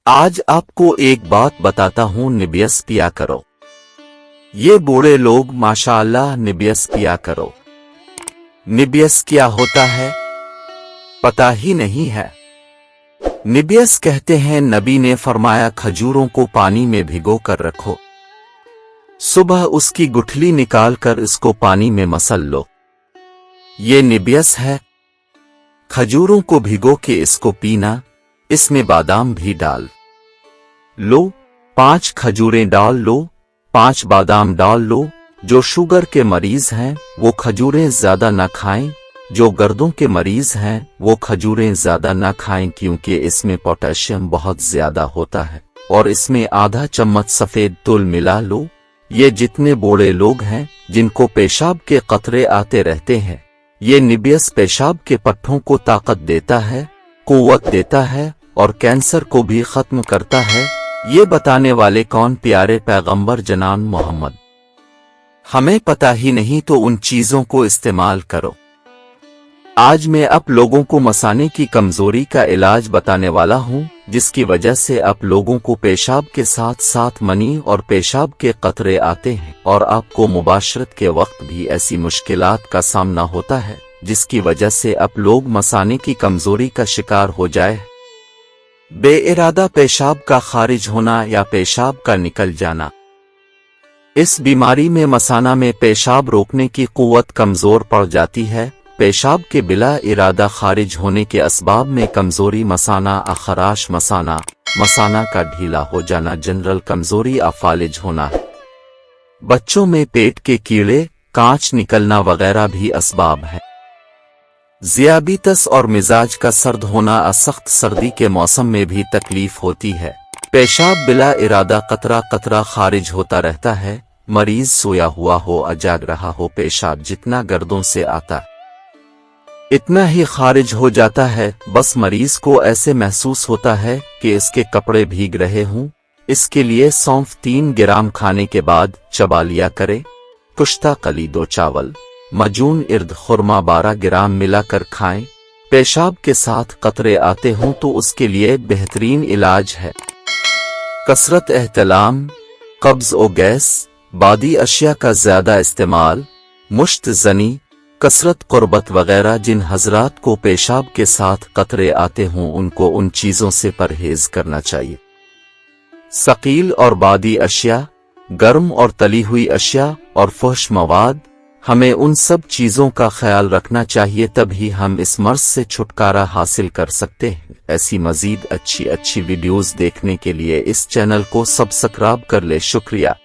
आज आपको एक बात बताता हूँ, निबियस पिया करो। ये बूढ़े लोग माशाअल्लाह निबियस पिया करो। निबियस क्या होता है पता ही नहीं है। निबियस कहते हैं, नबी ने फरमाया खजूरों को पानी में भिगो कर रखो, सुबह उसकी गुठली निकाल कर इसको पानी में मसल लो। ये निबियस है। खजूरों को भिगो के इसको पीना, इसमें बादाम भी डाल लो। 5 खजूरें डाल लो, 5 बादाम डाल लो। जो शुगर के मरीज हैं वो खजूरें ज्यादा ना खाएं, जो गर्दों के मरीज हैं वो खजूरें ज्यादा ना खाएं, क्योंकि इसमें पोटेशियम बहुत ज्यादा होता है। और इसमें आधा चम्मच सफेद तिल मिला लो। ये जितने बूढ़े लोग हैं जिनको पेशाब के कतरे आते रहते हैं, ये निबियस पेशाब के पट्टों को ताकत देता है, कुव्वत देता है और कैंसर को भी खत्म करता है। ये बताने वाले कौन? प्यारे पैगंबर जनाब मोहम्मद। हमें पता ही नहीं तो उन चीजों को इस्तेमाल करो। आज मैं आप लोगों को मसाने की कमजोरी का इलाज बताने वाला हूं, जिसकी वजह से आप लोगों को पेशाब के साथ साथ मनी और पेशाब के कतरे आते हैं और आपको मुबाशरत के वक्त भी ऐसी मुश्किलात का सामना होता है जिसकी वजह से आप लोग मसाने की कमजोरी का शिकार हो जाए। बेइरादा पेशाब का खारिज होना या पेशाब का निकल जाना। इस बीमारी में मसाना में पेशाब रोकने की कुव्वत कमजोर पड़ जाती है। पेशाब के बिला इरादा खारिज होने के असबाब में कमजोरी, मसाना, अखराश मसाना, मसाना का ढीला हो जाना, जनरल कमजोरी, अफालिज होना, बच्चों में पेट के कीड़े, कांच निकलना वगैरह भी असबाब है। ज़ियाबितस और मिजाज का सर्द होना, सख्त सर्दी के मौसम में भी तकलीफ होती है। पेशाब बिला इरादा कतरा कतरा खारिज होता रहता है। मरीज सोया हुआ हो, अजाग रहा हो, पेशाब जितना गर्दों से आता इतना ही खारिज हो जाता है। बस मरीज को ऐसे महसूस होता है कि इसके कपड़े भीग रहे हों। इसके लिए सौंफ 3 ग्राम खाने के बाद चबा लिया करे। कुश्ता कली 2 चावल, मजून इर्द खुरमा 12 ग्राम मिलाकर खाएं। पेशाब के साथ कतरे आते हों तो उसके लिए बेहतरीन इलाज है कसरत एहतलाम, कब्ज और गैस, बादी अशिया का ज्यादा इस्तेमाल, मुश्त जनी, कसरत कुर्बत वगैरह। जिन हजरात को पेशाब के साथ कतरे आते हों उनको उन चीजों से परहेज करना चाहिए। सकील और बादी अशिया, गर्म और तली हुई अशिया और फहश मवाद, हमें उन सब चीजों का ख्याल रखना चाहिए, तभी हम इस मर्ज से छुटकारा हासिल कर सकते हैं। ऐसी मजीद अच्छी वीडियोस देखने के लिए इस चैनल को सब्सक्राइब कर ले। शुक्रिया।